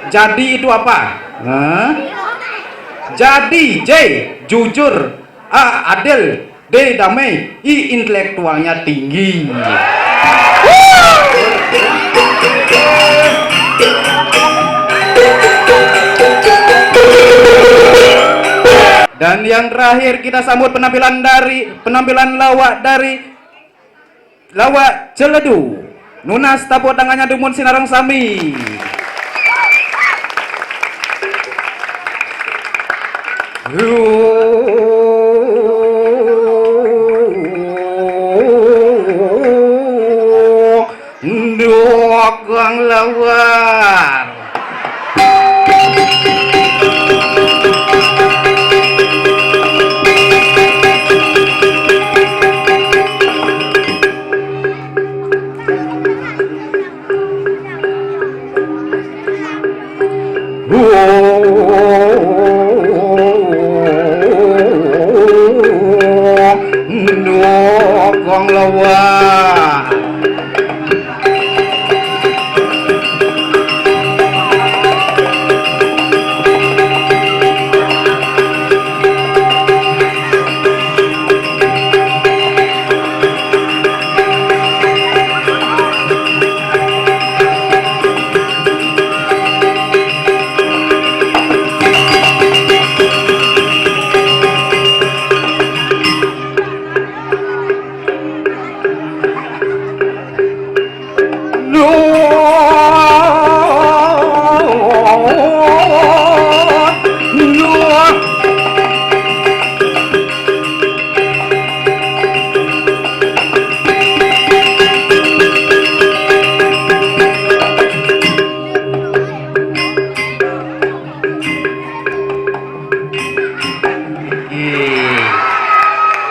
Jadi itu apa? Hah? Jadi J jujur, A adil, D damai, I intelektualnya tinggi. Dan yang terakhir kita sambut penampilan lawak dari lawak Celedu. Nunas tepuk tangannya Dumun Sinarang Sami. Dogang lawar. Dogang lawar.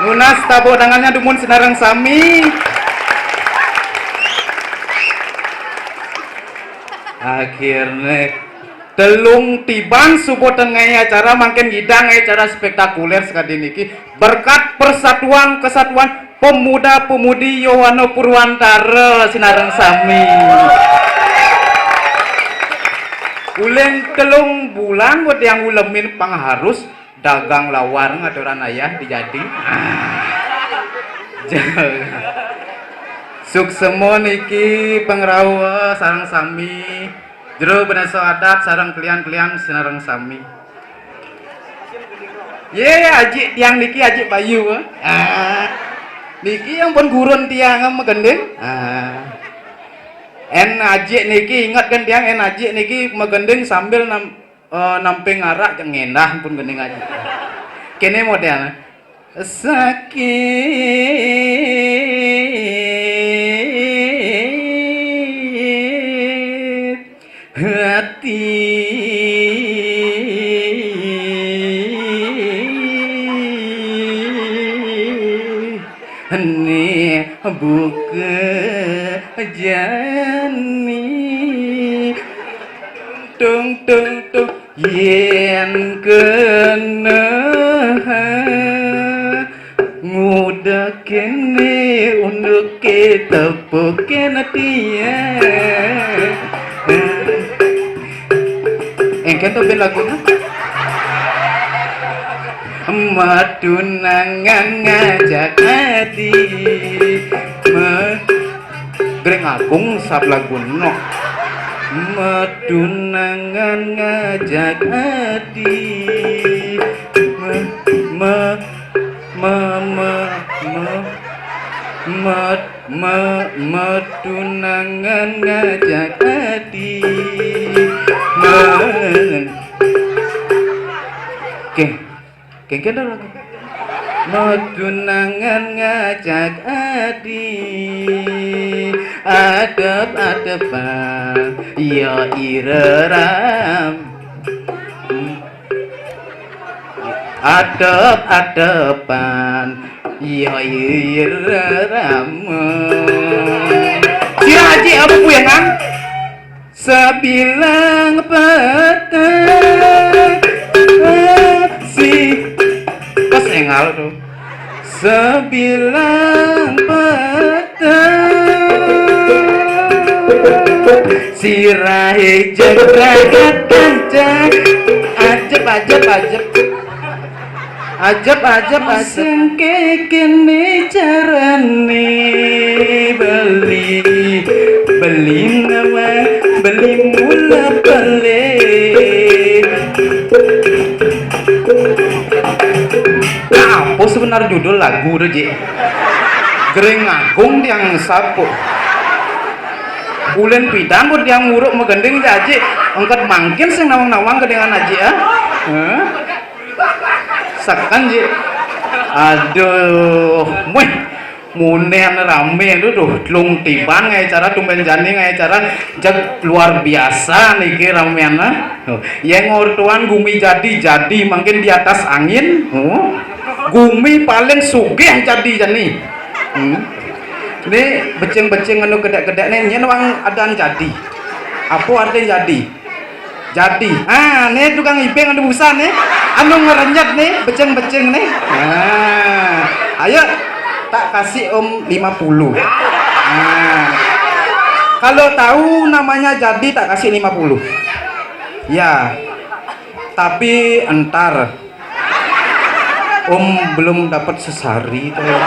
Nunas tepuk tangannya Dumun Sinarang Sami. Akhirnya telung tiban subuh tengah acara makin hidang acara spektakuler sekali niki berkat persatuan kesatuan pemuda-pemudi Yohano Purwantara Sinarang Sami. Uleng telung bulan buat yang ulemin pangharus dagang lawar ngaturan ayah dijadi. Suksemo niki pengrawa sarang sami jero benaso adat sarang kalian Sinarang Sami. Aji tiang niki aji bayu. Niki yang pun gurun tiang megendeng. En aji niki ingat kan tiang en aji niki megendeng sambil namping arak yang ngendah pun gendeng aja. Kene model sakit hati ini buka jani tung yen kena ngudak kene untuk kita poken dia. Engken tuh lagunya matunangan ngajak hati Greng Agung sab lagu no matunangan ngajak hati matunangan ngajak hati Keng lagu matunangan ngajak hati adep-adepan ya ireram adep-adepan ya ireram si Haji apa puyangan sebilang petang si pas engal tuh sebilang petang sirahe jebrakat kancak ajep ajep ajep ajep ajep sengke kene carane beli beli nama beli mula beli apa sebenarnya judul lagu tuh Ji Gering Agung yang sapu Ulen Pidang pun yang nguruk megending Haji angkat mangkin sing nawang-nawang kedengan Haji ya sakan Ji aduh muih munehan rame itu tuh lung tiban ngai cara tumben jani ngai cara jag luar biasa niki ramean yang ortuan gumi jadi makin di atas angin gumi paling sugih jadi jani ini beceng-beceng anu gedek-gedek nih nyenwang adaan jadi apa artinya jadi nih tukang ibeng anu busan nih anu ngerenyet nih beceng-beceng nih ayo tak kasih om 50 kalau tahu namanya jadi tak kasih 50 ya tapi entar om belum dapat sesari tuh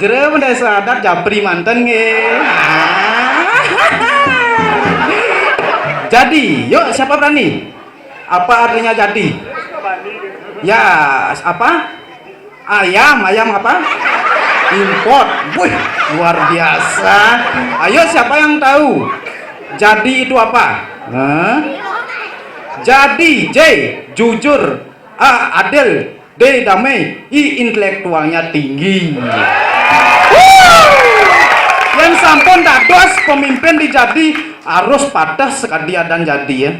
jere udah sadar japri mantan nge jadi yuk siapa berani apa artinya jadi ya apa ayam apa import wih luar biasa ayo siapa yang tahu jadi itu apa jadi J jujur A adil D damai I intelektualnya tinggi yang sampun dados pemimpin dijadi harus patah sekali dan jadi ya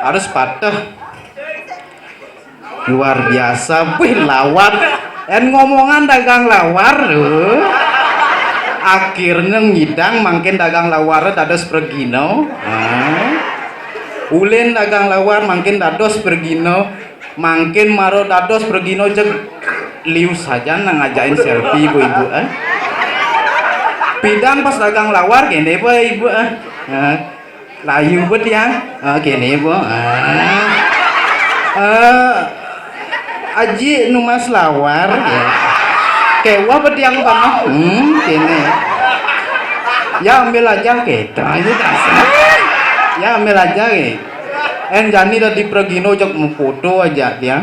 harus patah luar biasa wih lawar ngomongan dagang lawar akhirnya ngidang makin dagang lawar dados pergino ulen dagang lawar makin dados pergino makin maro dados pergino jeg liu saja nang ngajain selfie ibu-ibu Pidang pas dagang lawar gini apa ibu layu buat yang gini bu aji numas lawar ya kewa buat yang bang gini ya ambil aja kita aja dasar ya ambil aja jani tadi pergino jok mau foto aja dia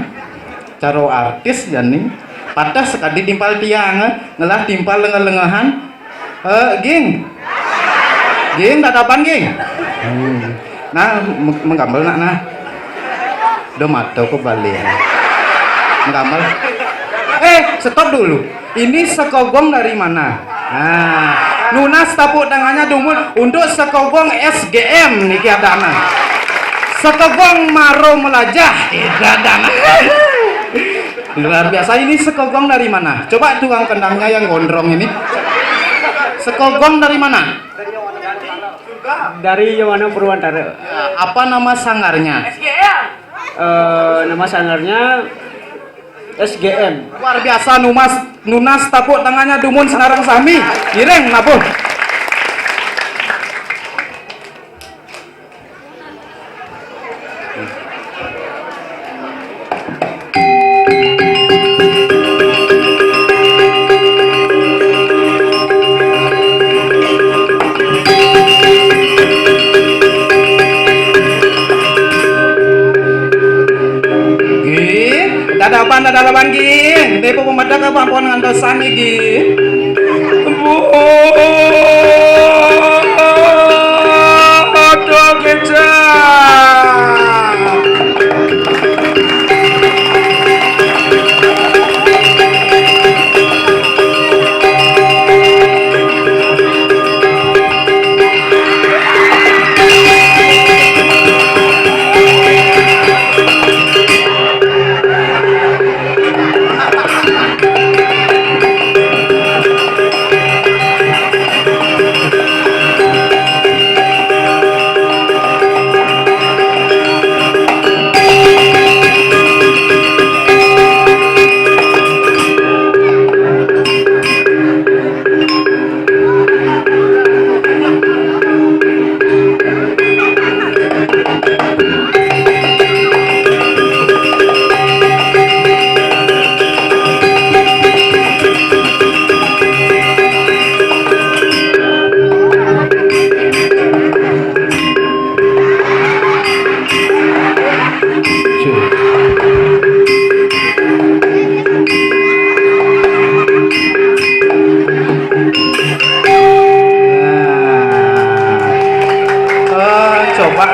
caro artis jani patah sekali timpal tiang ngelah timpal lengah-lengahan ging tak dapan ging nah menggambar nah do mata ke balik menggambar stop dulu ini sekogong dari mana nunas tapuk tangannya dumul untuk sekogong SGM niki adana sekogong maro melajah adana luar biasa ini sekogong dari mana coba tukang kendangnya yang gondrong ini sekogong dari mana dari Yowana Purwantara apa nama sangarnya nama sangarnya SGM luar biasa nunas tapuk tangannya dumun sekarang sami ireng nabuh dadapan gi depo pembadak apa pon ngantosan iki aduh kecap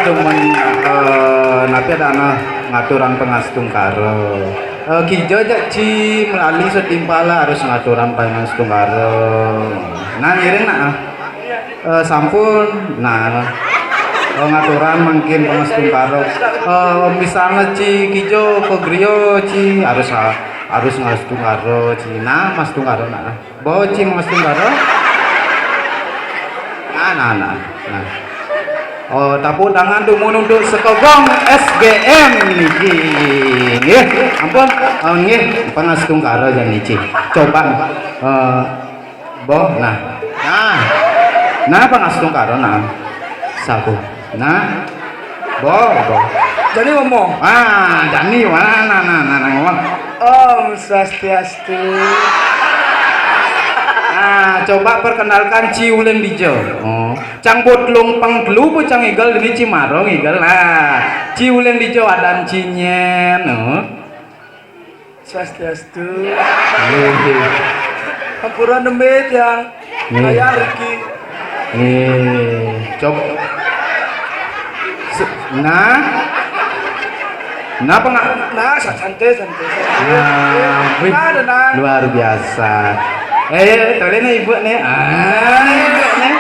cuman nanti ada anak ngaturan pengastung karo. Kijo aja ci melalui setimpala harus ngaturan pengastung karo. Nah ngiring nak sampun nah ngaturan mungkin pengastung karo. Misalnya ci kijo ke griyo ci harus ngastung karo ci. Nah mastung karo nah. Bawa ci ngastung karo. Nah. Oh, tapu tangan dumun untuk sekogong SGM niki. Nggih, ampun. Nggih, pangastung karo jan niki. Coba boh nah. Nah pangastung karo nah. Saku. Nah. Boh. Jadi ngomong. Jani nah ngomong. Om Swastiastu. Coba perkenalkan Ciulen Dijo. Cangput lumpang dulu bu cang igal ini Cimarong igal. Nah, Ciulen Dijo adan cinyen. Swastiastu. Hampura nembet yang kaya Riki. Coba. Santai. Luar biasa. Tolong nih ibu nih. Ibu nih.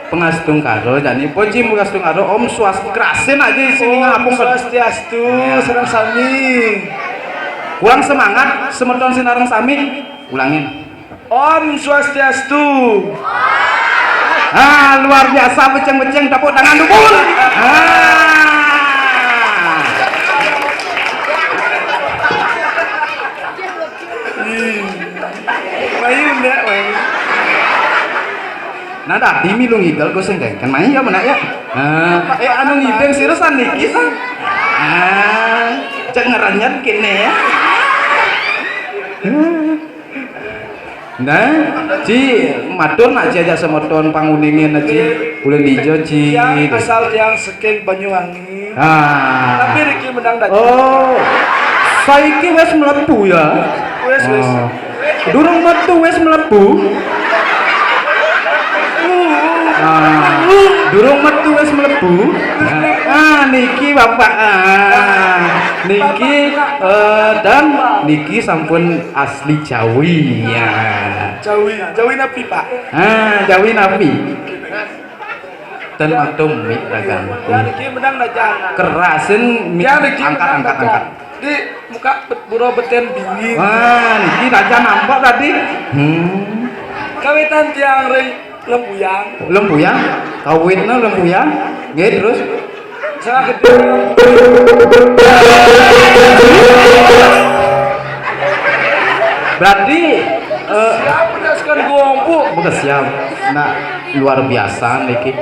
Pengastung karo dan ibu Ci pengastung karo Om Swastiastu kerasin aja sini ngapung Swastiastu sareng sami. Kurang semangat semeton sinareng sami. Ulangin. Om Swastiastu. Luar biasa beceng-beceng tepuk tangan dukun. Nah tadi milung igal gue senggeng kan main ya mana ya anu ngideng sirusan niki cek ngeranyat kene ya nah Ci madon aja aja semeton panguningin aja Ulen Dijo Ci yang asal yang Sekeng Banyuwangi tapi Riki menang dadi saiki wes mlebu ya wes durung metu wes mlebu durung metu wis mlebu. Niki Bapak. Niki dan niki sampun asli Jawi ya. Jawi napi Pak. Jawi napi. Dan atom mik dagang. Niki menang dagang. Kerasin mik angkat. Di muka buro beten bingin. Niki dagang nampak tadi. Kawitan tiang lembuyang kawitna lembuyang nggih terus sangat gede berarti siap menaskan gompu bukan siap nah luar biasa niki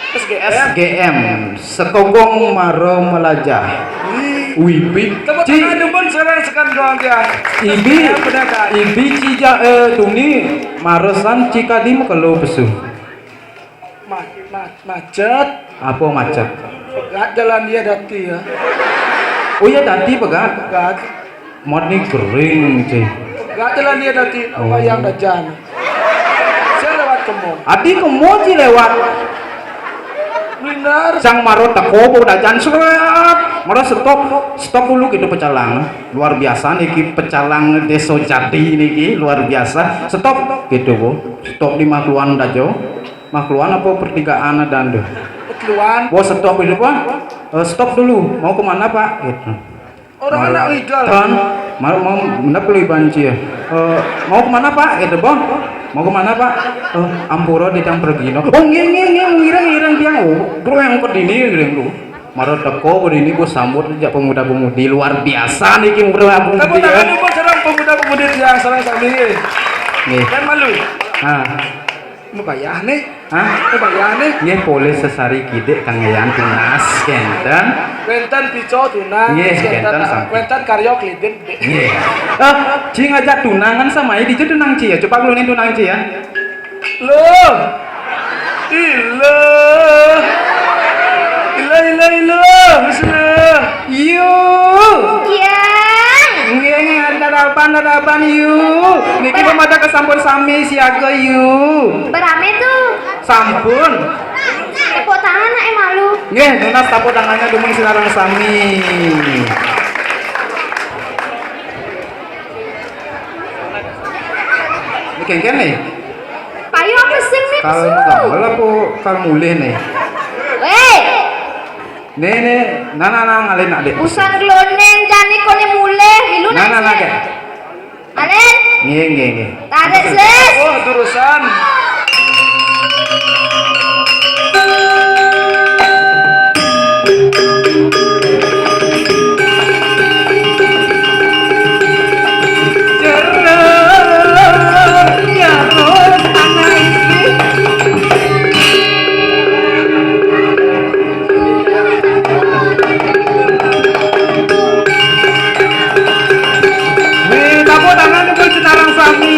SGM sekogong maro melajah Wibi Ci pun serang sekan doang dia Ibi cija tuni marosan cikadi kalau pesu macet apa macet pegat jalan dia dati ya oh iya dati pegat mod nih kering Ci pegat jalan dia dati yang dajan saya lewat kemo adi kemo Ci lewat benar sang maro teko dajan seret maro stop dulu gitu pecalang luar biasa niki pecalang Deso Jati niki luar biasa stop gitu bu stop di makluan dajo makluan apa pertigaan dan makluan stop itu pak stop dulu mau kemana Pak gitu orang anak legal mau mendak lu banci ya mau kemana Pak gitu bang mau kemana Pak Ampura di tang pergi no ngirang tiang bro yang kedini gitu maro teko ini gue sambut aja pemuda-pemudi luar biasa nih kim bro aku tapi tangan pun serang pemuda-pemudi yang serang sami kan malu mau bayar nih nggih polis sesari kidek kang yang tunas kenten pico tunang kenten karyo kliden nggih Ci ngajak tunangan sama ini jadi tunang Ci ya coba keluarin tunang Ci ya loh Bismillah dadapan yuk niki pemadha kesampun sami siaga yuk berame tuh Sampun. Tepuk tangan nek malu. Nggih, tunas tepuk tangannya dumeng sinarang sami. Iki kene. Payu apa sing nih? Kalau gamel apa kalau mulih nih? Weh, Nene, nana ngalen adik. usan gloneng jane kone mulih, ilu Nana kek. Alen, Nggih. tarik sis. Oh, terusan. Tepuk tangan untuk sinarang sami.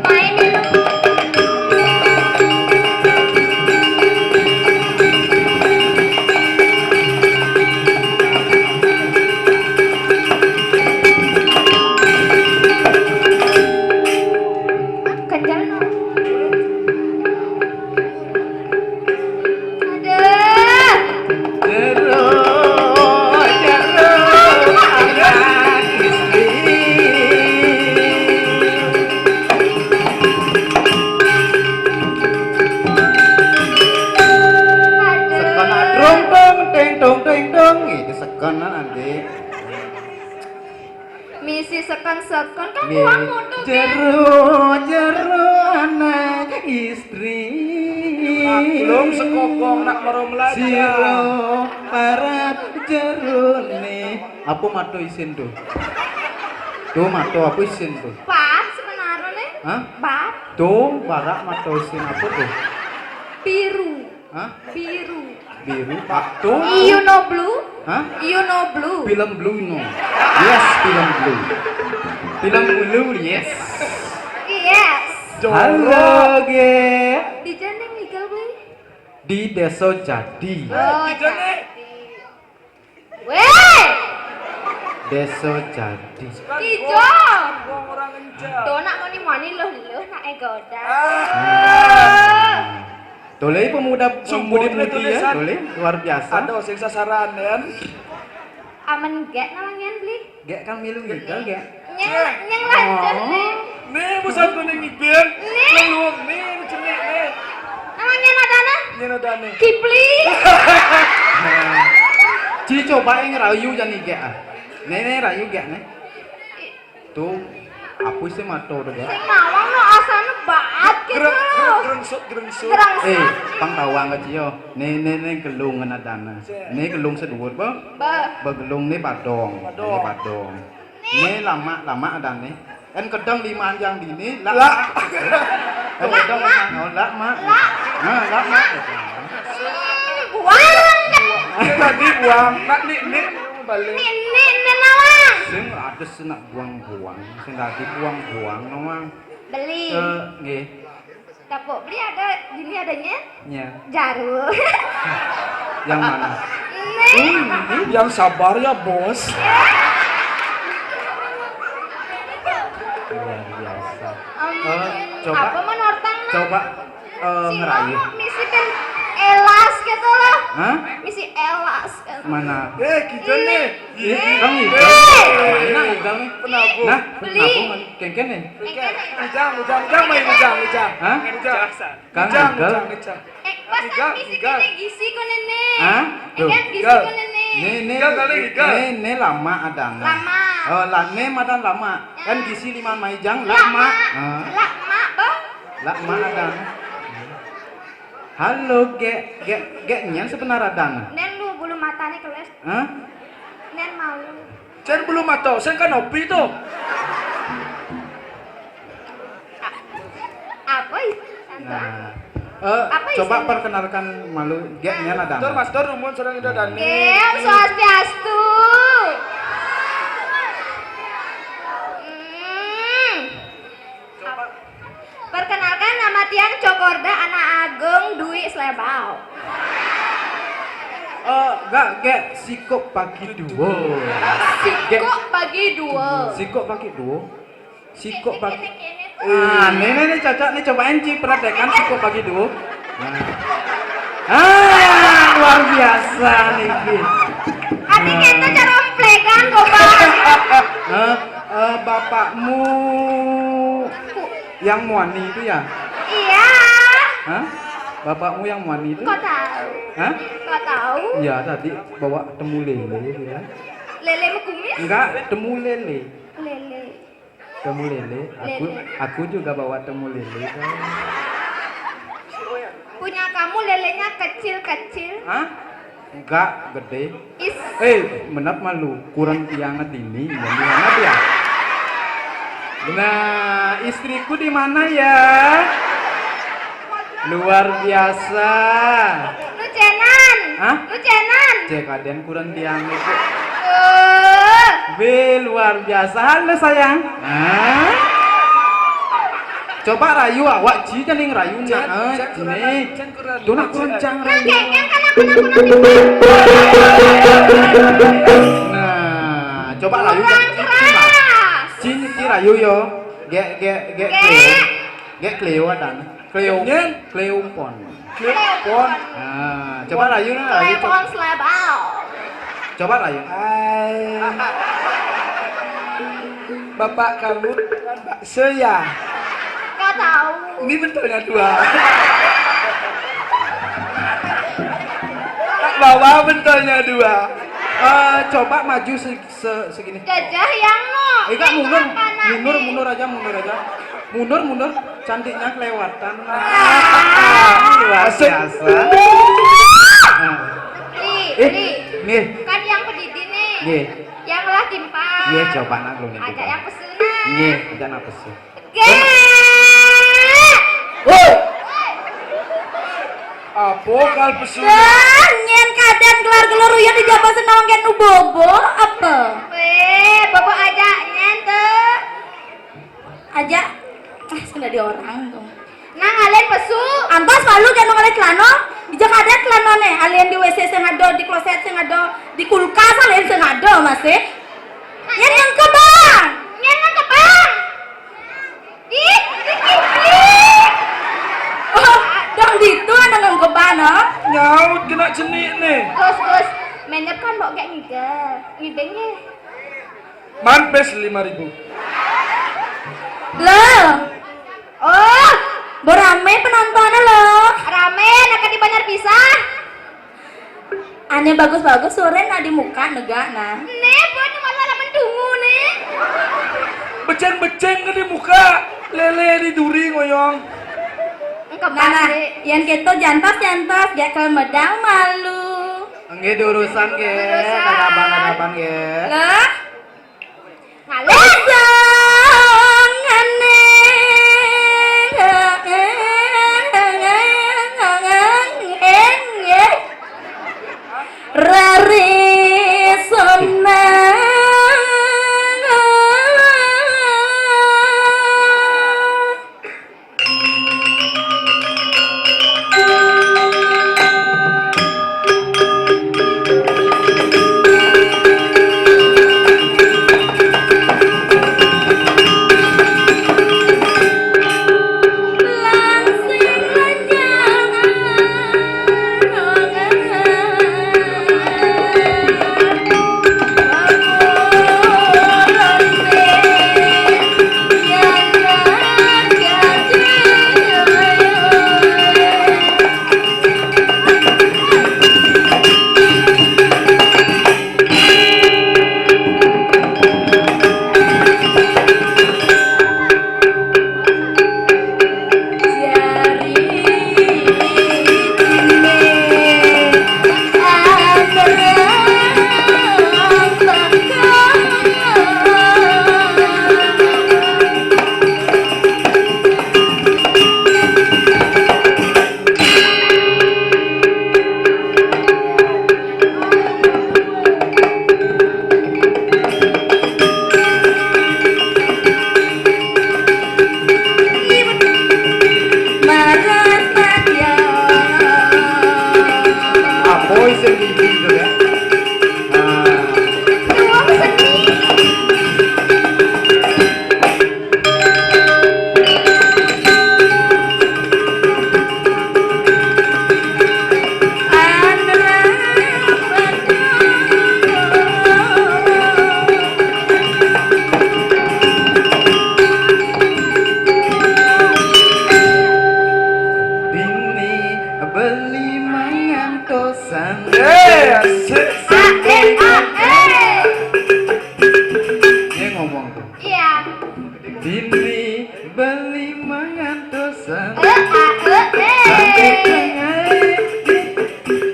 Main dulu. Kencang no. Aduh. Anak istri. Sekana dong teng dong itu sekana adik. Misi sekan-sekan kan Nggih. buang motor kan? Jero anak istri. Belum sekokong nak merom Siro belajar. para jerone. Apa mato isin tuh? Tuh mato apa isin tuh? Bab sebenarnya nih. Hah? Bab Tuh barak mato isin apa tuh? biru. Hah? Biru. Biru pak tuh? You know blue? Hah? You know blue? Film blue no. Yes, film blue. Film blue yes. Yes. Halo ge. Di jane legal beli? Di Desa Jadi. Oh, di jane. Weh, Desa Jadi. Ijo. Wong orang enjak. Donak moni moni loh nak egoda. Toleh pemuda Sumput pemudi nih ya, tulisan. toleh luar biasa. Ada sing sasaran kan. Aman get namanya beli? Gak kan milu gitu gak? Nyang lancar Oh. nih. Nih bosan kuning ibin. Nih. Belum nih cenik nih. Namanya Nadana? Nyen udah nih. Kipli. Ci coba yang rayu jangan gak ah. Nenek rayu gak nih? Tuh, apa sih mato tuh gak? Sing mawang lo asane baat gitu. Gerengsut. Eh, pang tawang ke cio. Nenek gelung ngena dana. Nih gelung sedulur ba? Ba. Begelung nih badong. Badong. Nih badong. Nih lama ada nih. Kan kedang lima anjang di ini. Lah. Kan kedang lima. Oh, lak mak. Nah, lak mak. Buang. Tadi buang. Nak nih balik. Ini nawang. Sing ada senak buang-buang. Sing tadi buang-buang nomang. Beli. Nggih. Kapok beli ada gini adanya Nya. jaru. Yang mana? Nih. Yang sabar ya bos. Luar biasa. Coba. Apa menortang nah? Coba Si ngerayu. mama misi kan elas gitu loh. Hah? Misi elas gitu. Mana? Gitu nih. Kang igal. Mana igal nih? Penabung. Nah, Beli. penabung kengken nih. Ujang main ujang. Hah? Kang Ujang. igal. Pas Igal, misi igal. kene gisi ko nene. Hah? Tuh. Kan gisi Igal. ko nene. Nih, Igal kali, igal. nih lama ada. Lama. Oh, nih madan lama. Kan gisi 5 maijang lama. Lama. Ah. Lama, Bang. Lama ada. Halo, gek nyen sebenarnya ada. Nen lu bulu matanya keles. Hah? Nen malu. Sen belum atau sen kan hobi tuh. Apa itu? Tante? Nah, Apa coba isinya? perkenalkan malu gek nyen ada. Tur mas tur rumun sedang udah dani. Gem, swastiastu. Perkenalkan nama Tiang Cokorda, anak Agung Dwi Slebau. Enggak, gek sikok pagi dua. Sikok bagi dua. Sikok pagi dua. Sikok pagi. Kene-kene tuh. Ini cocok nih, cobain Ci, perhatikan sikok pagi dua. Luar biasa nih. Ati kita cara emplekan kok, Pak. Bapakmu yang muani itu ya? Iya. Hah? Bapakmu yang muani itu? Kok tahu? Hah? Kok tahu? Iya, tadi bawa temu lele ya. Lele mekumis? Enggak, temu lele. Lele. Temu lele. Aku juga bawa temu lele. Punya kamu lelenya kecil-kecil? Hah? Enggak, gede. Is. Menap malu, kurang tiangat ini, gimana dia? Nah, istriku di mana ya? Luar biasa. Lucenan. Hah? Lucenan. Cek aden kurang tiang itu. Eh. Luar biasa. Halo sayang. Hah? Coba rayu awak Ci ning rayu nak. Ini. Tuh nak kencang Nah, rayu. kayaknya kan aku nanti. Nah, coba rayu. Kurang keras. Ci rayu yo. Gek Cleo dan Cleo pon. Telepon. Nah, coba rayu nah rayu. Telepon slebal. Coba rayu. Hai. Bapak kamu kan bakso ya? Kau tahu? Ini bentuknya dua. Tak bawa bentuknya dua. Coba maju segini. Gajah yang no. Enggak mundur aja. Mundur. Cantiknya kelewatan. Luar biasa. Li. Nih. Kan yang pedidi nih. Nih. Yang lah timpang. Nih coba nak lu nih. Ada yang pesenan. Nih, ada apa sih? Ge. Apa kal pesun? Nyen kadang kelar-kelar ya di Jawa senang kan bobo apa? Bobo aja nyen tuh. Aja. Sudah di orang tuh. Nah, ngalen pesu. Antos malu kan ngalen celana. Di Jakarta celanane, alien di WC sing ada, di kloset sing ada, di kulkas alien sing ada masih. Nyen yang kebang. Ih, oh, dong gitu ada nang kebang no? Nyaut kena jenik nih. Gus, menyep kan mbok kayak ngidengnya. Manpes 5.000. Loh. Oh, berame penontonnya loh. Rame, nak dibayar pisah. Aneh bagus-bagus sore nak di muka negak nah. Nih, buat malah lah mendungu nih. Beceng-beceng ke di muka. Lele di duri ngoyong. Nah, yang gitu jantos, gak ke medang malu. Nggih urusan ge, kadabang ge. Lah. Ngalih. Rari sonang. mangantosan. Asik. Dia ngomong tuh. Iya. Dini beli mangantosan.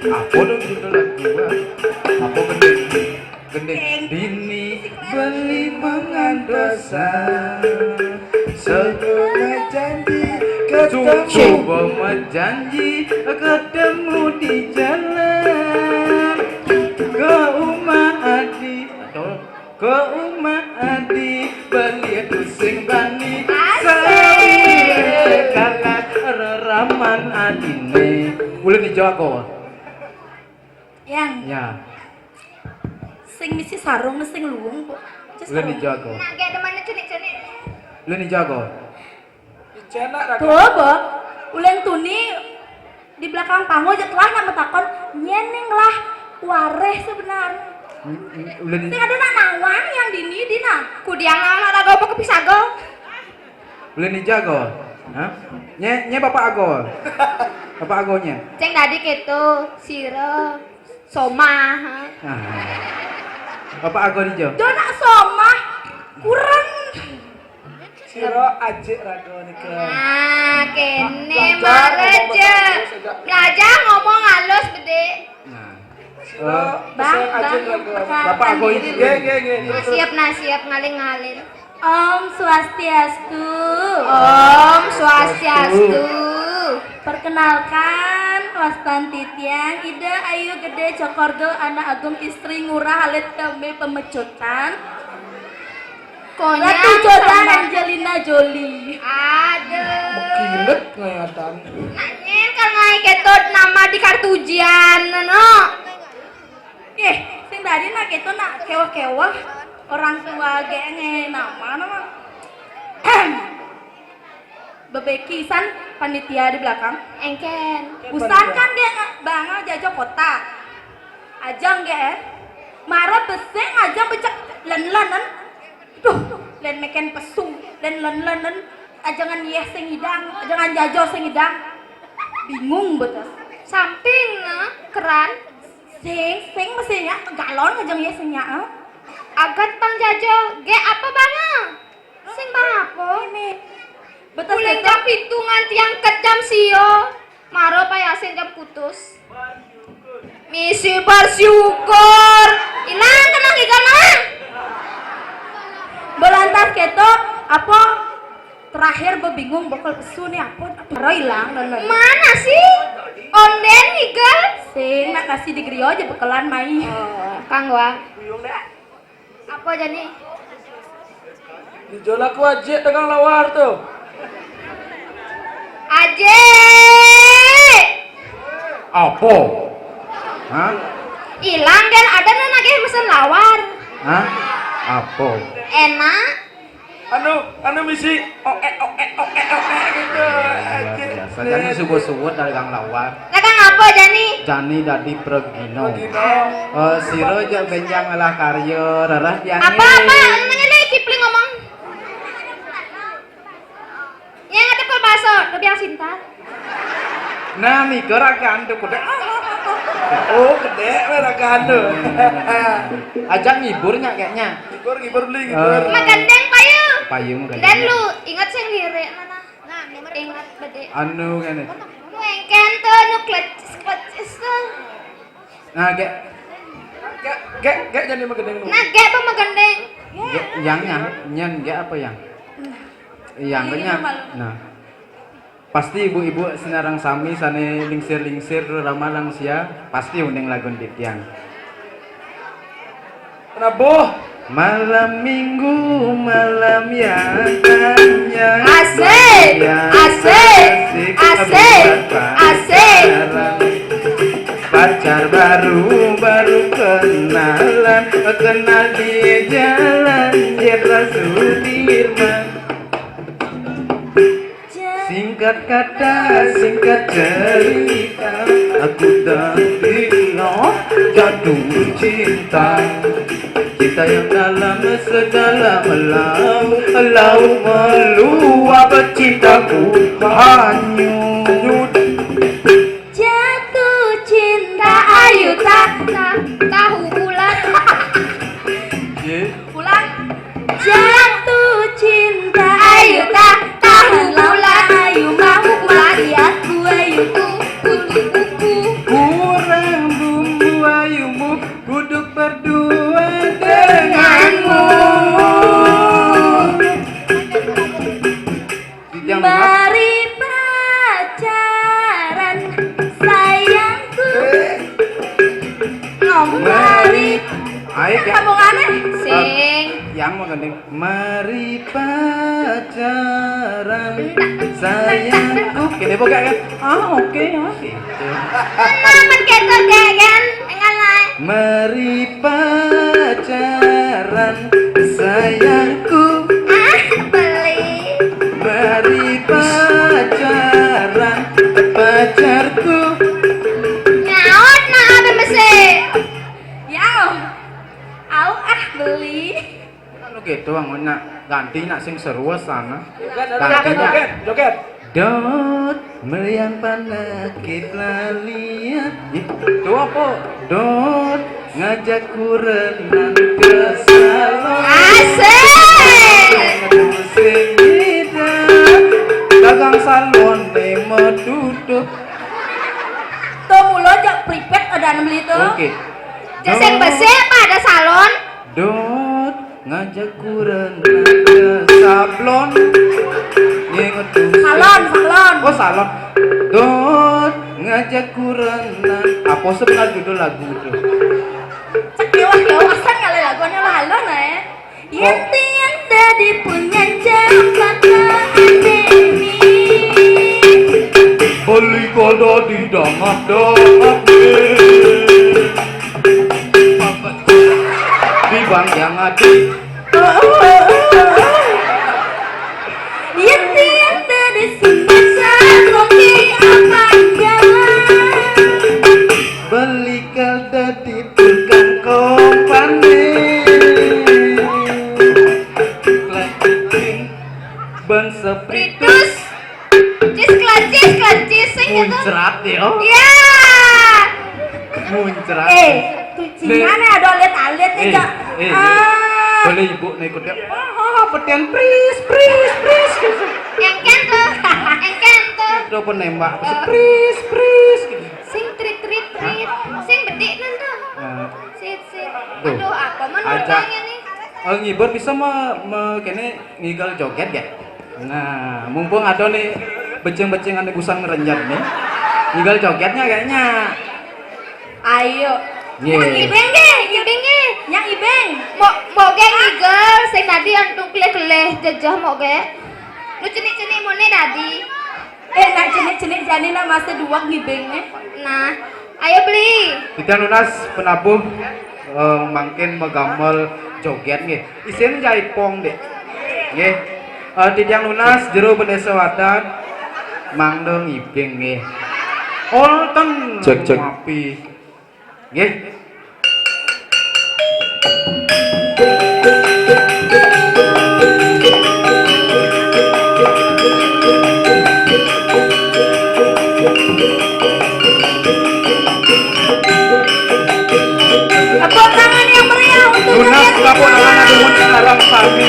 Apa dong judul lagu? Apa gendeng? Gendeng. Dini beli mangantosan. Sebelum janji coba janji ketemu di jalan ke rumah Adi ke rumah Adi beli tusing bani kalah reraman adine boleh dijago Yang ya sing misi sarung sing luwung kok. boleh dijago Nah, kayak temannya cenik-cenik. boleh dijago Cenak raga. Tuh, Bo. Uleng tuni di belakang panggung aja telah nama takon nyeneng lah wareh sebenarnya. boleh Sing ada nak nawang yang dini dina. Kudiang nawan ada gopo kepisago. boleh dijago hah nye bapak ago bapak agonya Ceng tadi gitu, siro, soma. nah, bapak ago dijo Dona soma kurang. Siro ajik raga nika. Nah, kene mareje. Belajar ngomong halus gede. nah Siro Bang, ajik bang, raga. bapak ago itu Ge. Siap ngalin-ngalin. Om Swastiastu. Om Swastiastu. Perkenalkan Wastan Titiang, Ida Ayu Gede Cokordo, anak agung istri ngurah alit kami pemecutan. Ratu Jodan Angelina Jolie. Aduh. Kilet ngayatan. Nanyen kan ngai ketut nama di kartu ujian no. Sing tadi nak keto nak kewah-kewah orang tua ge nama. Bebekisan panitia di belakang. Engken. Usan kan dia banga jajo kota. Ajang ge. Mara beseng ajang becek len-lenen. Duh, len meken pesu, len ajangan yeh sing hidang, ajangan jajo sing hidang. Bingung betul. Samping keran sing mesinnya galon ajang yeh sing nya. Agat bang jajo, ge apa banga? Sing bang apa? Ini. Betul itu. Jam hitungan tiang kejam sio. Maro payasin jam putus. Misi bersyukur. Ilang kenang ikan mah. Belantas keto apa terakhir bebingung bakal pesu nih apa hilang mana sih onden igal sing nak kasih di griyo aja bekalan mai kang wa apa jani Dijual aku ajik tegang lawar tuh. aje apa hah hilang dan ada lagi mesen lawar hah apa enak Anu misi gitu. Ajik. biasa jadi subuh-subuh dari kang lawar nah kang apa jani jani dadi pregino siro aja benjang lah karya rarah jani apa namanya deh Kipling ngomong yang ada pelbaso lebih yang sintar nah mikir akan tuh kuda Oh, gede raga anu. ajak ngiburnya kayaknya Ngibur beli ngibur. magandeng payu payung kan dan lu ingat sing lirik mana nah ingat bede anu kene lu engken tuh nu klecis tuh nah kayak Gak jadi magandeng lu. nah ge apa magandeng yangnya nyang apa yang nya nah pasti ibu-ibu senarang sami sane lingsir ramalang sia pasti undeng lagun titiang Kenapa? malam minggu malam yang panjang asik pacar baru kenalan kenal di jalan Jenderal Sudirman singkat kata singkat cerita aku dan dia jatuh cinta cinta yang dalam sedalam laut meluap cintaku hanyut jatuh cinta ayuku. Kurang bumbu ayumu, duduk berdua denganmu. Mari pacaran sayangku. Mari. Ayo Kamu aneh sing. Yang mau gandeng. Mari pacaran sayangku. Kene pokoknya kan. Oke. Naman ketok kan. Enggak lah. Mari pacaran sayangku. Beli. Mari pacaran pacarku. Nyaut nak apa mesti? Yau. Au beli. Anu gitu nak ganti nak sing seru sana. Joget. Dot meriang panakit lalian. Itu apa? Dot ngajak kurenan ke salon. Asik. Sing hidup dagang salon mau duduk. Tuh mulo jak pripet ada beli tuh. Oke. Jaseng besi apa ada salon? Dot ngajak kurenan ke sablon. Salon. Oh salon. Dot ngajak kurenan. Apa sebenarnya judul lagu itu? Kewas-kewasan kali lagunya lah halon ya. Yang tiada dipunya jambatan ini. Beli kodo di damat di bang yang ada. Yang tiada disimpan di apa jalan. Beli kalda di tukang kompani. Ban sepritus Klancis sing gitu. muncrat ya. Ya. Muncrat. Tucingan ada alit-alit aja. Boleh ibu nih ikut ya. Petian pris. Engken tuh. Udah penembak pris. Sing trit. Sing bedik nanti. Sit. Tuh. Aduh, apa Ajak. menurutnya nih? Ngibur bisa kene ngigal joget ya. Nah, mumpung ada nih beceng-becengan nih gusang ngerenjat nih. Ngigal jogetnya kayaknya. Ayo. Ye. Yang ibeng. Yang ibeng. Mau ge ngigel sing tadi antuk keleh-keleh jejah mau ge. Lu cenik-cenik mone tadi. Nak cenik-cenik jani nak masih dua ngibengnya. Nah, ayo beli. Kita lunas penabuh mungkin megamel joget nggih. Isin jaipong deh. Nggih. Tidiang lunas jero Bendesa Wadan mangdeng ibeng nggih. Olten Cek. api. Nggih. Tepuk tangan yang meriah untuk Lunas joget lapo kita. anak demun larang sami.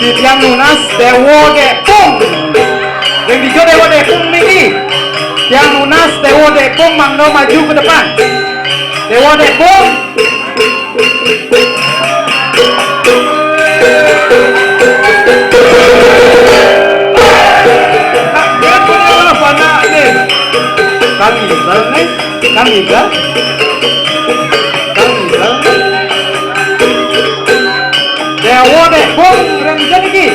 Titiang lunas Dewo Depung. Yang dijo Dewo Depung niki. Tiang lunas Dewo Depung mangno maju ke depan. Dewo Depung. Kang Iqbal nih, Kang Iqbal. Dewo Depung yang dijo niki.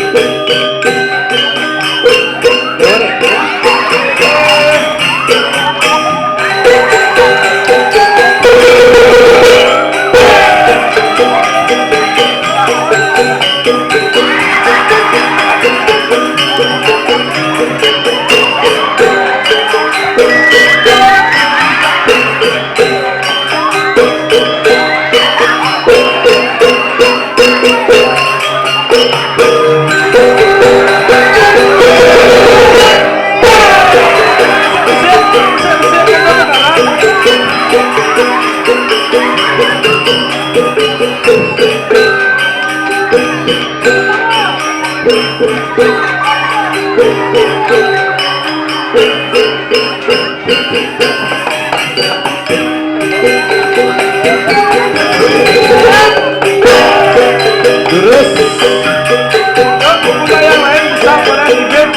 Dewo Depung. Terus pemuda yang lain bisa boleh dibet.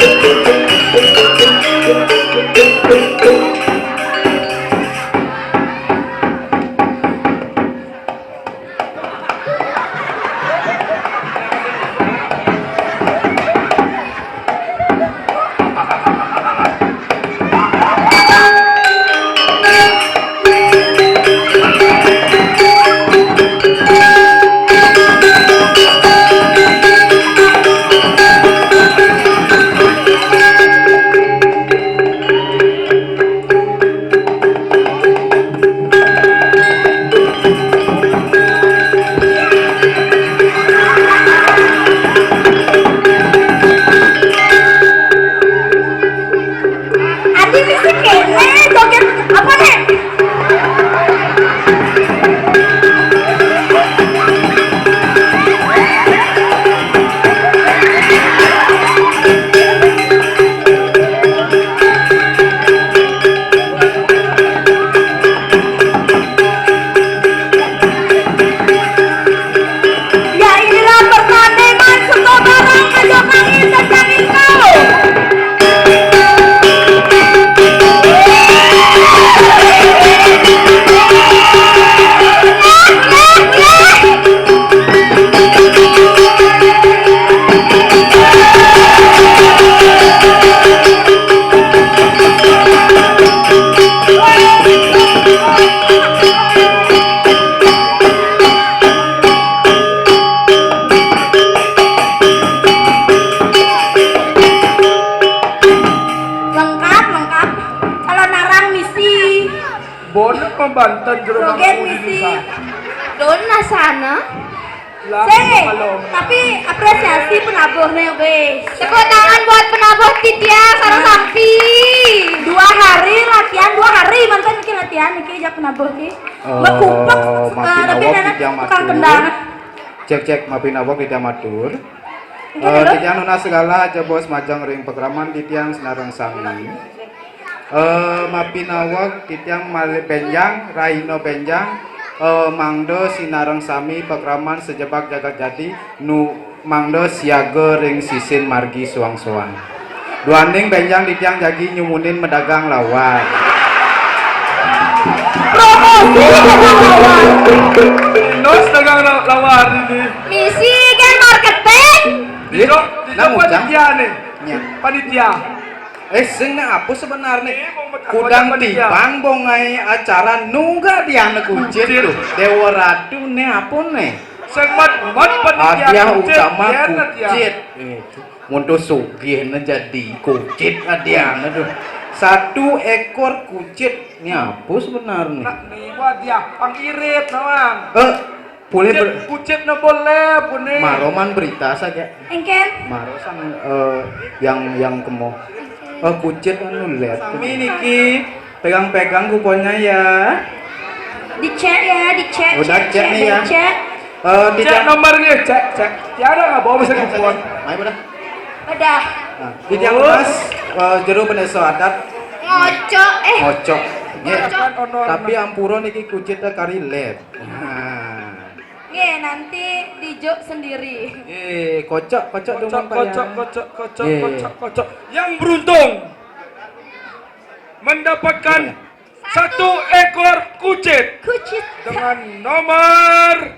Banten joget misi dona sana tapi apresiasi penabuhnya guys. Tepuk tangan buat penabuh Titia sareng Sampi. 2 hari latihan, 2 hari mantan iki latihan iki jak penabuh iki. Mbak kupak tapi nenek tukang kendang. Cek maafin awak Titia matur. Titiang nuna segala aja bos majang ring pekraman Titiang senarang sami. Maafin awak Titiang Mali Benjang, Raino Benjang, Mangdo Sinarang Sami Pekraman sejebak jagat jadi nu Mangdo siaga ring sisin margi suang-suang. Duaning Benjang Titiang jagi nyumunin medagang lawan. Nos dagang lawan ini. Misi kan marketing. Tidak panitia nih. Panitia. Sing apa sebenarnya? Kudang tipang bongai acara nungga dia anak kucing tuh. Dewa Ratu ne apa ne? Segmen panitia. Hadiah utama kucing. Untuk sugih jadi kucing hadiah tuh. 1 ekor kucing. Ini apa sebenarnya? Nih hadiah pangirit nawang. Boleh kucing na boleh boleh. Maroman berita saja. Engken. Marosan yang kemo. Kucing anu lihat. Ini Niki pegang-pegang kuponnya ya. Dicek ya, dicek. Udah cek nih ya. Dicek. Di Cek nomornya, cek. Tiada nggak bawa bisa kupon. Ayo udah. Udah. Nah, di tiang emas jero beneso adat Ngocok. ngocok. Nggih. Kan honor. Tapi ampura niki kucit kari led. Nah. Nggih, nanti dijok sendiri. Kocok dong Pak ya. Kocok. Yang beruntung mendapatkan satu ekor kucit Kucit. dengan nomor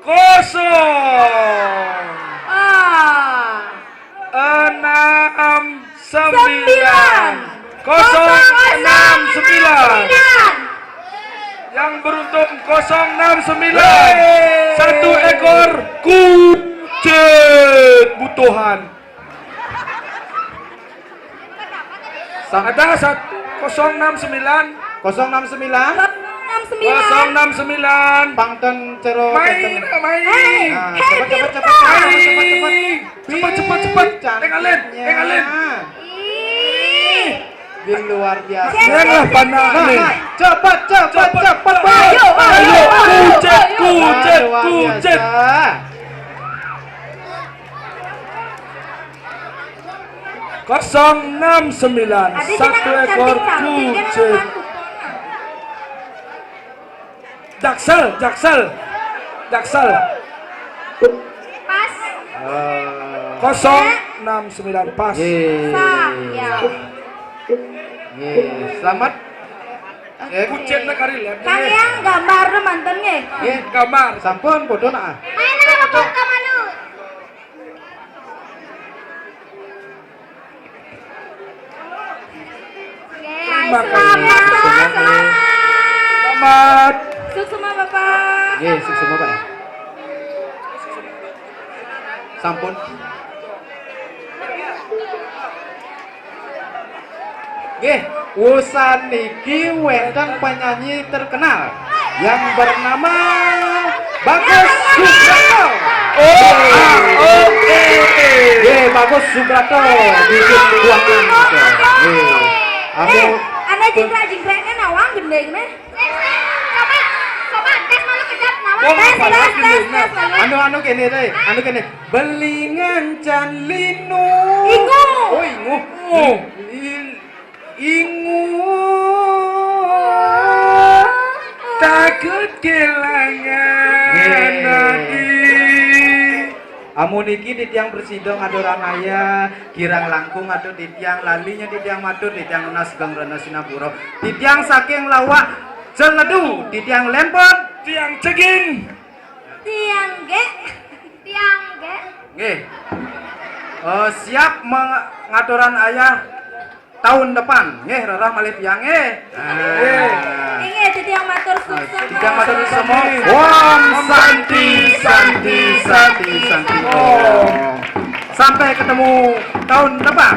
0 6 9 069 yang beruntung 069 satu ekor kucit butuhan ada 069 069 Pangton cero main Nah, cepet. cepat tengalin Di luar biasa. janganlah panah nih Cepat. ayo kucit Luar biasa. 069 satu ekor kucit jaksel Pas. 069 pas Ya. Selamat. kucit nak kari lem Kang yang gambar mantan nggih. gambar Sampun bodoh nak. Main apa kok kamalu? Terima kasih. Selamat. Sukses semua Bapak. Sukses Bapak ya. Sampun. Wusan niki wedang penyanyi terkenal yang bernama Bagus Subrato. Bagus Subrato bikin buangan. Anda jingkrak-jingkraknya nawang gendeng nih. Coba tes malu kejap nawang. Tes. Anu kene. Belingan can linu. Ingu. takut kehilangan nadi. Amun iki di tiang bersidong adoran ayah, kirang langkung atau di tiang lalinya di tiang matur, di tiang nas gang rana sinapuro, di tiang saking lawak celedu, di tiang lempot, Tiang ceging. Tiang ge. Nggih. Siap mengaturan ayah tahun depan, nggih rarah malih tiang nggih. Ingat di tiang matur sukses. Di tiang matur semua. Om Santi. Om. Sampai ketemu tahun depan.